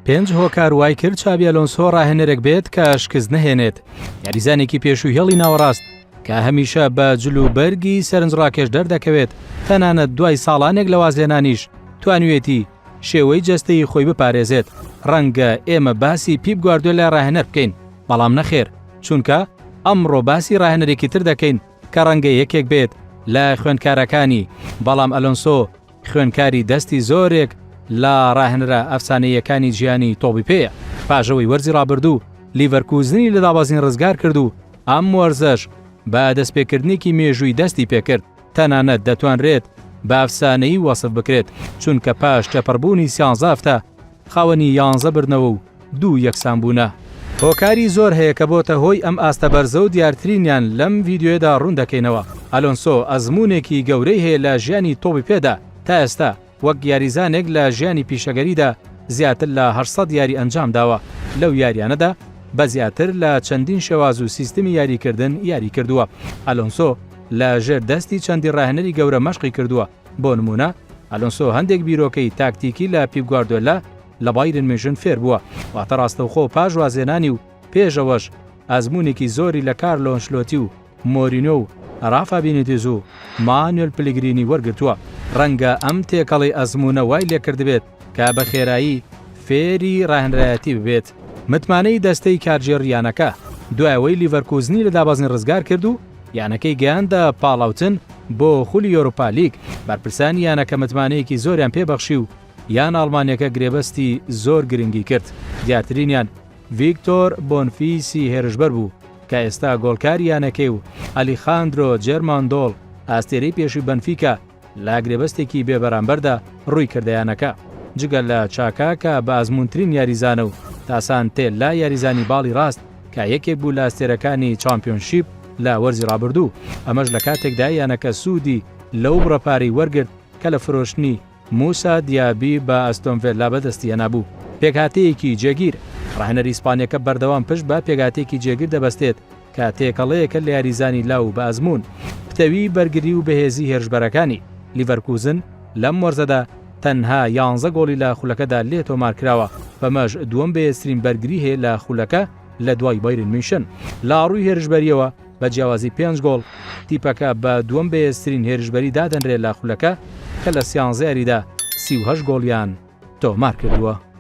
پێنج هۆکار وای کرد چابی ئەلۆنسۆ ڕاهێنەرێک بێت کە شکست نەهێنێت. یاریزانێکی پێشووی هێڵی ناوەڕاست کە هەمیشە بە جلوبەرگی سەرنجڕاکێش دەردەکەوێت، تەنانەت دوای ساڵانێک لە وازێنانیش توانوێتی شێوەی جەستەی خۆی بپارێزێت. ڕەنگە ئێمە باسی پیپ گواردیۆلا ڕاهێنەر بکەین، بەڵام نەخێر، چونکە ئەمڕۆ باسی ڕاهێنەرێکی تر دەکەین کە ڕەنگە یەکێک بێت لە خوێندکارەکانی، بەڵام ئەلۆنسۆ خوێندکاری دەستی زۆرێک لە ڕاهێنەرە ئەفسانەیەکانی ژیانی تۆپی پێیە. پاژەوەی وەرزی ڕابردوو لیڤەرکوزنی لە دابەزین ڕزگار کرد و ئەم وەرزەش بە دەستپێکردنێکی مێژووی دەستی پێکرد، تەنانەت دەتوانرێت بە ئەفسانەیی وەسف بکرێت، چونکە پاش تێپەڕبوونی 11 هەفتە خاوەنی 11 برنەوە و 2 یەکسان بوونە. هۆکاری زۆر هەیە کە بۆتە هۆی ئەم ئاستە بەرزە و دیارترینیان لەم ڤیدیۆدا ڕوون دەکەینەوە. ئەلۆنسۆ ئەزموونێکی گەورەی هەیە لە ژیانی تۆپی پێدا. تا ئێستا وەک یاریزانێک لە ژیانی پیشەگەریدا زیاتر لە 800 یاری ئەنجام داوە. لەو یاریانەدا بە زیاتر لە چەندین شێواز و سیستمی یاریکردن یاری کردووە. ئەلۆنسۆ لە ژێر دەستی چەندی ڕاهێنەری گەورە مەشقی کردووە. بۆ نمونە ئەلۆنسۆ هەندێک بیرۆکەی تاکتیکی لە پیپ گواردیۆلا لە بایرن میژن فێر بووە، واتە ڕاستەوخۆ پاش وازێنانی و پێشەوەش ئەزموونێکی زۆری لە کارلۆ ئەنشلۆتی و مۆرینۆ و ڕافا بینیتیز و مانوێل پلیگرینی وەرگرتووە. ڕەنگە ئەم تێکەڵی ئەزموونە وای لێکردبێت کە بە خێرایی فێری ڕاهێنەرایەتی ببێت. متمانەی دەستەی کارژێڕیانەکە دوایەوەی لیڤەرکوزنی لە دابەزین ڕزگار کرد و یانەکەی گەیاندە پاڵاوتن بۆ خولی یۆروپا لیگ. بەرپرسانی یانەکە متمانەیەکی زۆریان پێبەخشی و یان ئاڵمانیەکە گرێبەستی زۆر گرنگی کرد. دیارترینیان ڤیکتۆر بۆنفیسی هێرشبەر بوو کە ئێستا گۆڵکاری یانەکەی و ئەلیخاندرۆ جێرماندۆڵ ئاستێرەی پێشووی بەنفیکا لا گرێبەستێکی بێبەرامبەردا ڕووی کردەیانەکە. جگە لە چاکا کە بە ئازموونترین یاریزانە و تاسان تێل لا یاریزانی باڵی ڕاست کە یەکێک بوو لە ئاستێرەکانی چامپیۆنشیپ لە وەرزی ڕابردوو. ئەمەش لە کاتێکدا یانەکە سوودی لەو بڕەپاری وەرگرت کە لە فرۆشتنی موسا دیابی بە ئەستۆن ڤیلا بەدەستی هێنابوو. پێکهاتەیەکی جێگیر ڕاهێنەری ئیسپانیەکە بەردەوام پشت بە پێکهاتێکی جێگیر دەبەستێت کە تێکەڵەیەکە لە یاریزانی لاو بە ئەزموون پتەوی بەرگری و بەهێزی هێرشبەرەکانی. لیڤەرکوزن لەم وەرزەدا تەنها 11 گۆڵی لە خولەکەدا لێ تۆمار کراوە، بەمەش دووەم بەهێزترین بەرگری هەیە لە خولەکە لە دوای بایرن میشن. لە ڕووی هێرشبەریەوە بە جیاوازی 5 گۆڵ تیپەکە بە دووەم بەهێزترین هێرشبەری دادەنرێت لە خولەکە کە لە 13 یاریدا 38 گۆڵیان تۆمار کردووە.